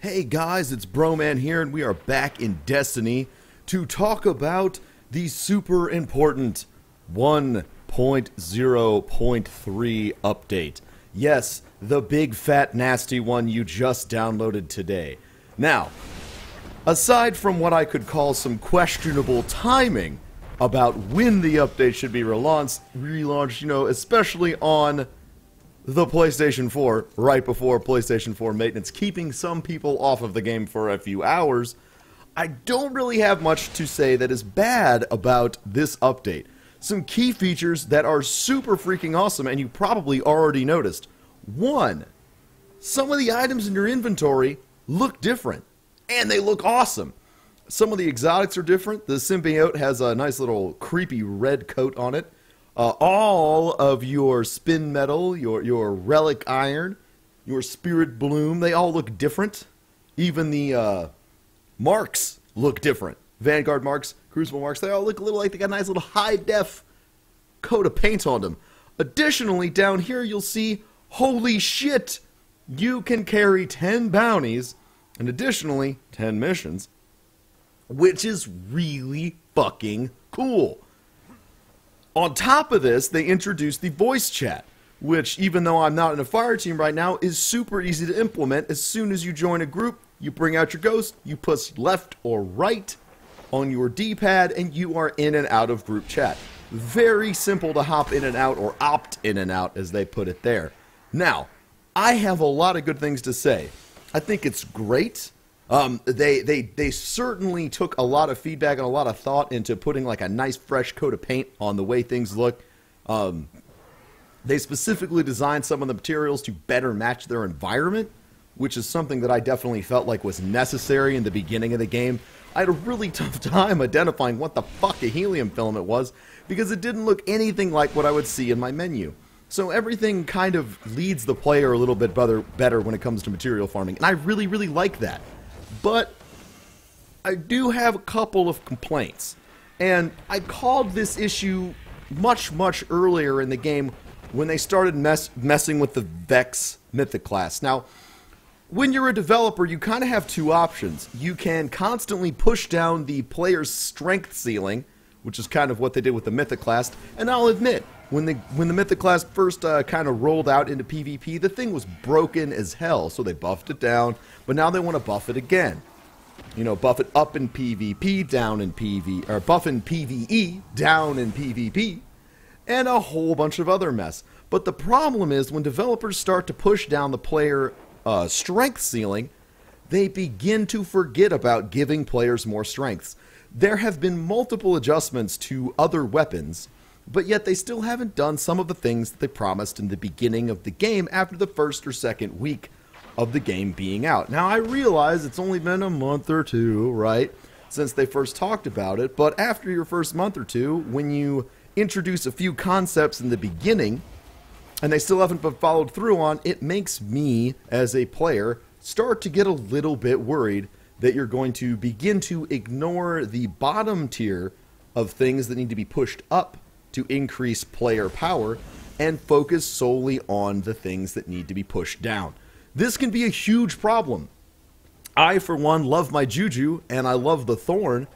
Hey guys, it's Broman here, and we are back in Destiny to talk about the super important 1.0.3 update. Yes, the big fat nasty one you just downloaded today. Now, aside from what I could call some questionable timing about when the update should be relaunched, you know, especially on the PlayStation 4, right before PlayStation 4 maintenance, keeping some people off of the game for a few hours, I don't really have much to say that is bad about this update. Some key features that are super freaking awesome, and you probably already noticed. One, some of the items in your inventory look different, and they look awesome. Some of the exotics are different. The symbiote has a nice little creepy red coat on it. All of your spin metal, your relic iron, your spirit bloom, they all look different. Even the marks look different. Vanguard marks, Crucible marks, they all look a little like they got a nice little high-def coat of paint on them. Additionally, down here you'll see, holy shit, you can carry 10 bounties, and additionally, 10 missions, which is really fucking cool. On top of this, they introduced the voice chat, which, even though I'm not in a fire team right now, is super easy to implement. As soon as you join a group, you bring out your ghost, you push left or right on your D-pad, and you are in and out of group chat. Very simple to hop in and out, or opt in and out, as they put it there. Now, I have a lot of good things to say. I think it's great. They certainly took a lot of feedback and a lot of thought into putting like a nice fresh coat of paint on the way things look. They specifically designed some of the materials to better match their environment, which is something that I definitely felt like was necessary in the beginning of the game. I had a really tough time identifying what the fuck a helium filament was, because it didn't look anything like what I would see in my menu. So everything kind of leads the player a little bit better when it comes to material farming, and I really, really like that. But I do have a couple of complaints, and I called this issue much earlier in the game when they started messing with the Vex Mythic class. Now, when you're a developer, you kind of have two options. You can constantly push down the player's strength ceiling, which is kind of what they did with the Mythic class, and I'll admit, when the Mythic class first kind of rolled out into PvP, the thing was broken as hell, so they buffed it down, but now they want to buff it again. You know, buff it up in PvP, down in PvE, or buff in PvE, down in PvP, and a whole bunch of other mess. But the problem is, when developers start to push down the player strength ceiling, they begin to forget about giving players more strengths. There have been multiple adjustments to other weapons, but yet they still haven't done some of the things that they promised in the beginning of the game after the first or second week of the game being out. Now, I realize it's only been a month or two, right, since they first talked about it, but after your first month or two, when you introduce a few concepts in the beginning, and they still haven't been followed through on, it makes me, as a player, start to get a little bit worried that you're going to begin to ignore the bottom tier of things that need to be pushed up to increase player power and focus solely on the things that need to be pushed down. This can be a huge problem. I, for one, love my Juju and I love the Thorn,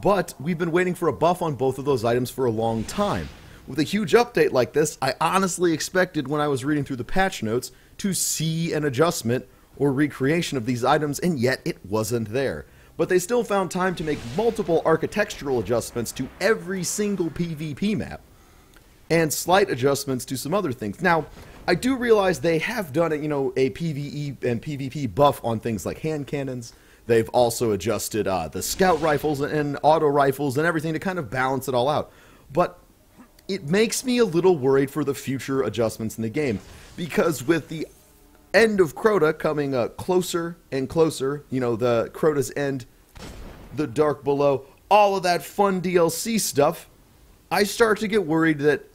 but we've been waiting for a buff on both of those items for a long time. With a huge update like this, I honestly expected when I was reading through the patch notes to see an adjustment or recreation of these items, and yet it wasn't there. But they still found time to make multiple architectural adjustments to every single PvP map, and slight adjustments to some other things. Now, I do realize they have done, you know, a PvE and PvP buff on things like hand cannons. They've also adjusted the scout rifles and auto rifles and everything to kind of balance it all out. But it makes me a little worried for the future adjustments in the game, because with the end of Crota coming closer and closer, you know, the Crota's End, the Dark Below, all of that fun DLC stuff, I start to get worried that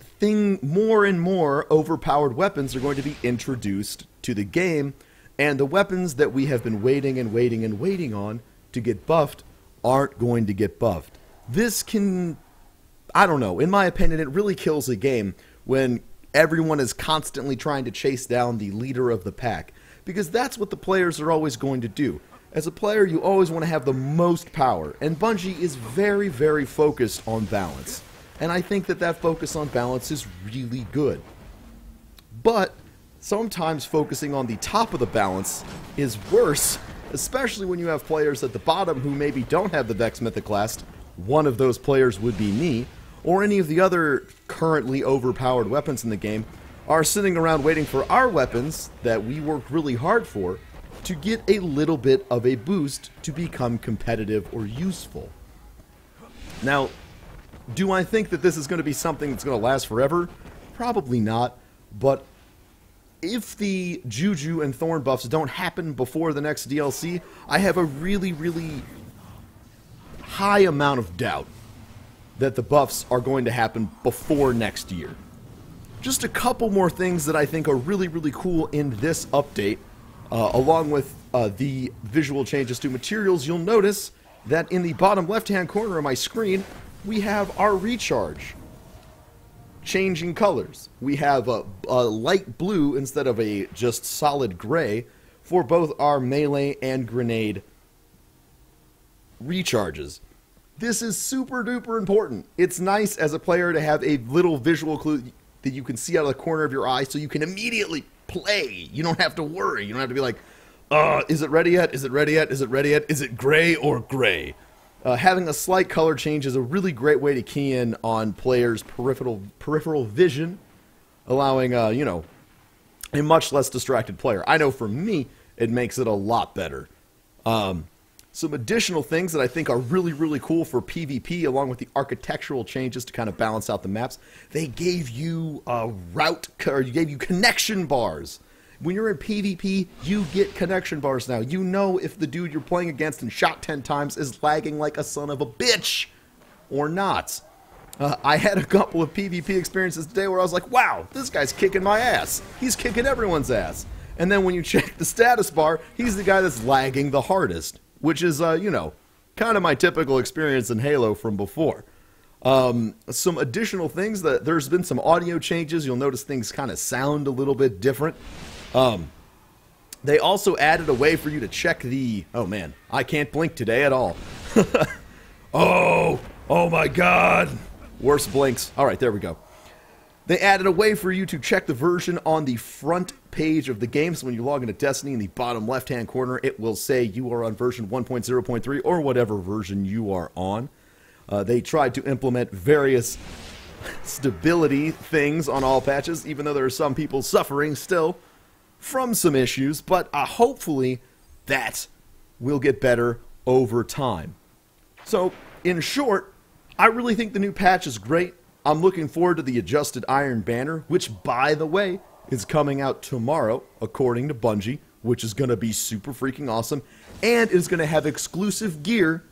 more and more overpowered weapons are going to be introduced to the game, and the weapons that we have been waiting on to get buffed aren't going to get buffed. This can, I don't know, in my opinion, it really kills a game when everyone is constantly trying to chase down the leader of the pack, because that's what the players are always going to do. As a player, you always want to have the most power, and Bungie is very, very focused on balance. And I think that that focus on balance is really good. But sometimes focusing on the top of the balance is worse, especially when you have players at the bottom who maybe don't have the Vex Mythic Last. One of those players would be me, or any of the other currently overpowered weapons in the game, are sitting around waiting for our weapons that we worked really hard for to get a little bit of a boost to become competitive or useful. Now, do I think that this is going to be something that's going to last forever? Probably not, but if the Juju and Thorn buffs don't happen before the next DLC, I have a really, really high amount of doubt that the buffs are going to happen before next year. Just a couple more things that I think are really, really cool in this update, along with the visual changes to materials. You'll notice that in the bottom left-hand corner of my screen, we have our recharge changing colors. We have a light blue instead of a just solid gray for both our melee and grenade recharges. This is super duper important. It's nice as a player to have a little visual clue that you can see out of the corner of your eye so you can immediately play. You don't have to worry. You don't have to be like, is it ready yet? Is it ready yet? Is it ready yet? Is it gray or gray? Having a slight color change is a really great way to key in on players' peripheral vision, allowing, you know, a much less distracted player. I know for me, it makes it a lot better. Some additional things that I think are really, really cool for PvP, along with the architectural changes to kind of balance out the maps, they gave you you gave you connection bars. When you're in PvP, you get connection bars now. You know if the dude you're playing against and shot 10 times is lagging like a son of a bitch or not. I had a couple of PvP experiences today where I was like, wow, this guy's kicking my ass. He's kicking everyone's ass. And then when you check the status bar, he's the guy that's lagging the hardest, which is, you know, kind of my typical experience in Halo from before. Some additional things, that there's been some audio changes. You'll notice things kind of sound a little bit different. They also added a way for you to check the... Oh, man. I can't blink today at all. Oh my God. Worse blinks. All right, there we go. They added a way for you to check the version on the front page of the game. So when you log into Destiny, in the bottom left-hand corner, it will say you are on version 1.0.3 or whatever version you are on. They tried to implement various stability things on all patches, even though there are some people suffering still from some issues, but hopefully that will get better over time. So, in short, I really think the new patch is great. I'm looking forward to the adjusted Iron Banner, which, by the way, is coming out tomorrow, according to Bungie, which is going to be super freaking awesome, and is going to have exclusive gear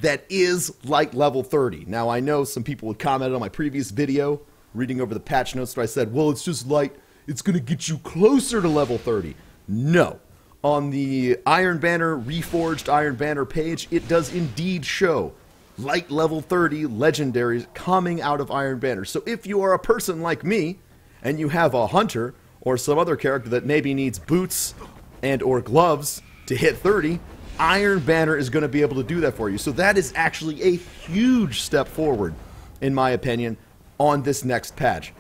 that is like level 30. Now, I know some people would comment on my previous video, reading over the patch notes, where I said, well, it's just light. It's going to get you closer to level 30. No. On the Iron Banner, Reforged Iron Banner page, it does indeed show light level 30 legendaries coming out of Iron Banner. So if you are a person like me, and you have a hunter, or some other character that maybe needs boots and or gloves to hit 30, Iron Banner is going to be able to do that for you. So that is actually a huge step forward, in my opinion, on this next patch.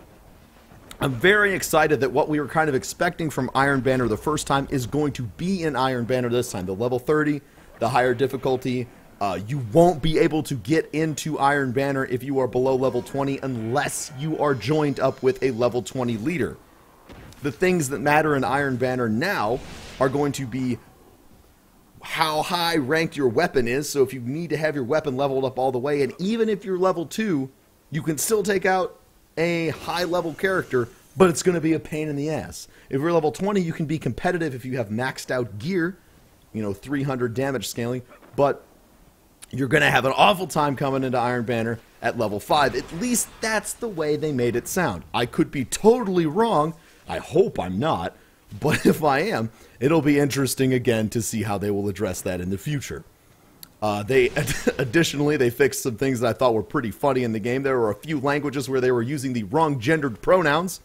I'm very excited that what we were kind of expecting from Iron Banner the first time is going to be in Iron Banner this time. The level 30, the higher difficulty. You won't be able to get into Iron Banner if you are below level 20 unless you are joined up with a level 20 leader. The things that matter in Iron Banner now are going to be how high ranked your weapon is. So if you need to have your weapon leveled up all the way, and even if you're level 2, you can still take out a high-level character, but it's going to be a pain in the ass. If you're level 20, you can be competitive if you have maxed out gear, you know, 300 damage scaling, but you're going to have an awful time coming into Iron Banner at level 5. At least that's the way they made it sound. I could be totally wrong. I hope I'm not, but if I am, it'll be interesting again to see how they will address that in the future. Additionally, they fixed some things that I thought were pretty funny in the game. There were a few languages where they were using the wrong gendered pronouns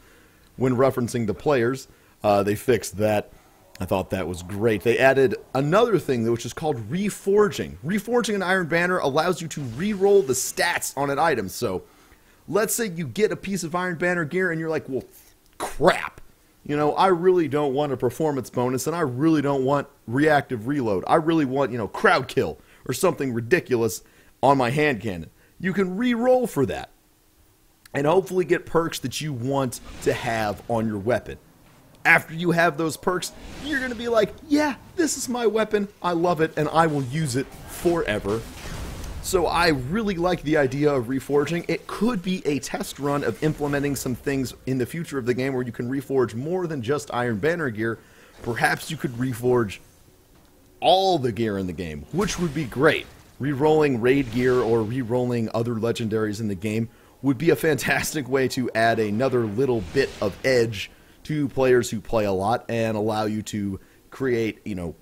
when referencing the players. They fixed that. I thought that was great. They added another thing, which is called reforging. Reforging an Iron Banner allows you to re-roll the stats on an item. So, let's say you get a piece of Iron Banner gear and you're like, well, crap. You know, I really don't want a performance bonus and I really don't want reactive reload. I really want, you know, crowd kill or something ridiculous on my hand cannon. You can re-roll for that and hopefully get perks that you want to have on your weapon. After you have those perks, you're going to be like, yeah, this is my weapon, I love it, and I will use it forever. So I really like the idea of reforging. It could be a test run of implementing some things in the future of the game where you can reforge more than just Iron Banner gear. Perhaps you could reforge all the gear in the game, which would be great. Rerolling raid gear or rerolling other legendaries in the game would be a fantastic way to add another little bit of edge to players who play a lot and allow you to create, you know,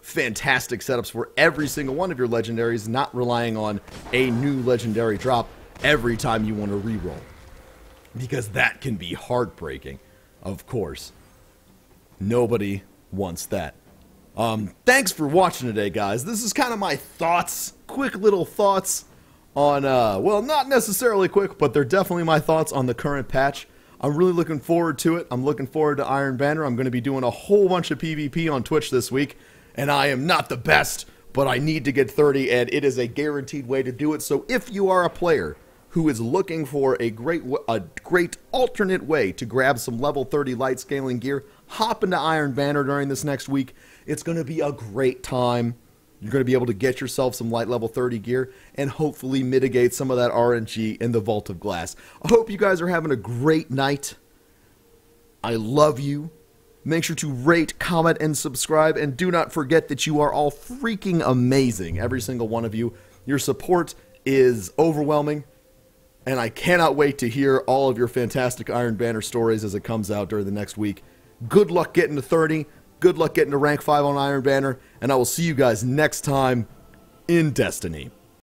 fantastic setups for every single one of your legendaries, not relying on a new legendary drop every time you want to reroll. Because that can be heartbreaking, of course. Nobody wants that. Thanks for watching today, guys. This is kind of my thoughts, quick little thoughts on, well, not necessarily quick, but they're definitely my thoughts on the current patch. I'm really looking forward to it. I'm looking forward to Iron Banner. I'm going to be doing a whole bunch of PvP on Twitch this week, and I am not the best, but I need to get 30, and it is a guaranteed way to do it. So if you are a player who is looking for a great alternate way to grab some level 30 light scaling gear, hop into Iron Banner during this next week. It's going to be a great time. You're going to be able to get yourself some light level 30 gear and hopefully mitigate some of that RNG in the Vault of Glass. I hope you guys are having a great night. I love you. Make sure to rate, comment, and subscribe. And do not forget that you are all freaking amazing. Every single one of you. Your support is overwhelming. And I cannot wait to hear all of your fantastic Iron Banner stories as it comes out during the next week. Good luck getting to 30. Good luck getting to rank 5 on Iron Banner, and I will see you guys next time in Destiny.